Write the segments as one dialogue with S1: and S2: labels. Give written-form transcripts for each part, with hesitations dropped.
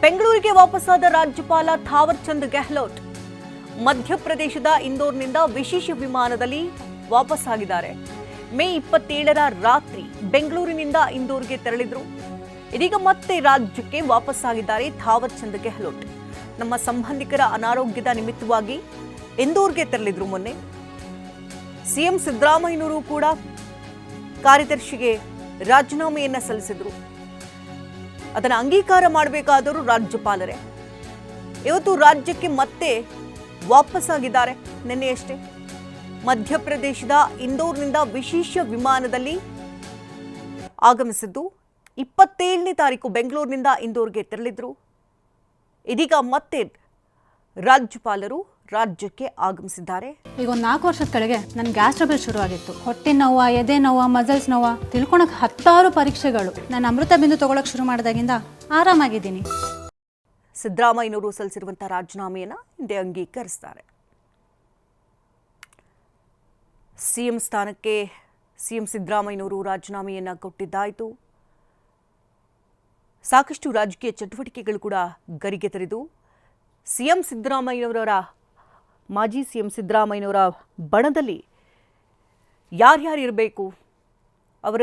S1: ಬೆಂಗಳೂರಿಗೆ ವಾಪಸ್ಸಾದ ರಾಜ್ಯಪಾಲ ಥಾವರ್ ಚಂದ್ ಗೆಹ್ಲೋಟ್ ಮಧ್ಯಪ್ರದೇಶದ ಇಂದೋರ್ನಿಂದ ವಿಶೇಷ ವಿಮಾನದಲ್ಲಿ ವಾಪಸ್ಸಾಗಿದ್ದಾರೆ. ಮೇ 27ರ ರಾತ್ರಿ ಬೆಂಗಳೂರಿನಿಂದ ಇಂದೋರ್ಗೆ ತೆರಳಿದ್ರು. ಇದೀಗ ಮತ್ತೆ ರಾಜ್ಯಕ್ಕೆ ವಾಪಸ್ಸಾಗಿದ್ದಾರೆ ಥಾವರ್ ಚಂದ್ ಗೆಹ್ಲೋಟ್. ನಮ್ಮ ಸಂಬಂಧಿಕರ ಅನಾರೋಗ್ಯದ ನಿಮಿತ್ತವಾಗಿ ಇಂದೋರ್ಗೆ ತೆರಳಿದ್ರು. ಮೊನ್ನೆ ಸಿಎಂ ಸಿದ್ದರಾಮಯ್ಯನವರು ಕೂಡ ಕಾರ್ಯದರ್ಶಿಗೆ ರಾಜೀನಾಮೆಯನ್ನ ಸಲ್ಲಿಸಿದ್ರು. ಅದನ್ನು ಅಂಗೀಕಾರ ಮಾಡಬೇಕಾದರೂ ರಾಜ್ಯಪಾಲರೇ. ಇವತ್ತು ರಾಜ್ಯಕ್ಕೆ ಮತ್ತೆ ವಾಪಸ್ಸಾಗಿದ್ದಾರೆ. ನಿನ್ನೆಯಷ್ಟೇ ಮಧ್ಯಪ್ರದೇಶದ ಇಂದೋರ್ನಿಂದ ವಿಶೇಷ ವಿಮಾನದಲ್ಲಿ ಆಗಮಿಸಿದ್ದು. 27ನೇ ತಾರೀಕು ಬೆಂಗಳೂರಿನಿಂದ ಇಂದೋರ್ಗೆ ತೆರಳಿದ್ರು. ಇದೀಗ ಮತ್ತೆ ರಾಜ್ಯಪಾಲರು ರಾಜ್ಯಕ್ಕೆ ಆಗಮಿಸಿದ್ದಾರೆ.
S2: ಈಗ ಒಂದು 4 ವರ್ಷದ ಕೆಳಗೆ ನನ್ನ ಗ್ಯಾಸ್ ಟ್ರಬಲ್ ಶುರುವಾಗಿತ್ತು. ಹೊಟ್ಟೆ ನೋವು, ಎದೆ ನೋವು, ಮಸಲ್ಸ್ ನೋವು ತಿಳ್ಕೊಳಕ್ಕೆ 10 ಪರೀಕ್ಷೆಗಳು. ನಾನು ಅಮೃತ ಬಿಂದು ತಗೊಳಕ್ ಶುರು ಮಾಡಿದಾಗಿಂದ ಆರಾಮಾಗಿದ್ದೀನಿ.
S1: ಸಿದ್ದರಾಮಯ್ಯನವರು ಸಲ್ಲಿಸಿರುವಂತಹ ರಾಜೀನಾಮೆಯನ್ನ ಹಿಂದೆ ಅಂಗೀಕರಿಸಿದ್ದಾರೆ. ಸಿಎಂ ಸ್ಥಾನಕ್ಕೆ ಸಿಎಂ ಸಿದ್ದರಾಮಯ್ಯನವರು ರಾಜೀನಾಮೆಯನ್ನ ಕೊಟ್ಟಿದ್ದಾಯಿತು. ಸಾಕಷ್ಟು ರಾಜಕೀಯ ಚಟುವಟಿಕೆಗಳು ಕೂಡ ಗರಿಗೆದರಿದು ಸಿಎಂ ಸಿದ್ದರಾಮಯ್ಯನವರ ಮಾಜಿ ಸಿಎಂ ಸಿದ್ದರಾಮಯ್ಯನವರ ಬಣದಲ್ಲಿ ಯಾರ್ಯಾರು ಇರಬೇಕು, ಅವರ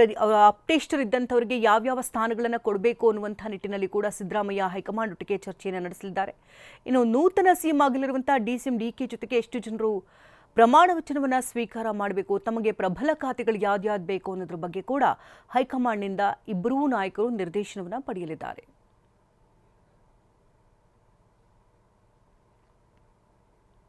S1: ಅಪ್ಟೇಷ್ಟರಿದ್ದಂಥವರಿಗೆ ಯಾವ್ಯಾವ ಸ್ಥಾನಗಳನ್ನು ಕೊಡಬೇಕು ಅನ್ನುವಂಥ ನಿಟ್ಟಿನಲ್ಲಿ ಕೂಡ ಸಿದ್ದರಾಮಯ್ಯ ಹೈಕಮಾಂಡ್ ಒಟ್ಟಿಗೆ ಚರ್ಚೆಯನ್ನು ನಡೆಸಲಿದ್ದಾರೆ. ಇನ್ನು ನೂತನ ಸಿಎಂ ಆಗಲಿರುವಂಥ ಡಿಸಿಎಂ ಡಿಕೆ ಜೊತೆಗೆ ಎಷ್ಟು ಜನರು ಪ್ರಮಾಣ ವಚನವನ್ನು ಸ್ವೀಕಾರ ಮಾಡಬೇಕು, ತಮಗೆ ಪ್ರಬಲ ಖಾತೆಗಳು ಯಾವ್ದು ಬೇಕು ಅನ್ನೋದ್ರ ಬಗ್ಗೆ ಕೂಡ ಹೈಕಮಾಂಡ್ನಿಂದ ಇಬ್ಬರೂ ನಾಯಕರು ನಿರ್ದೇಶನವನ್ನು ಪಡೆಯಲಿದ್ದಾರೆ.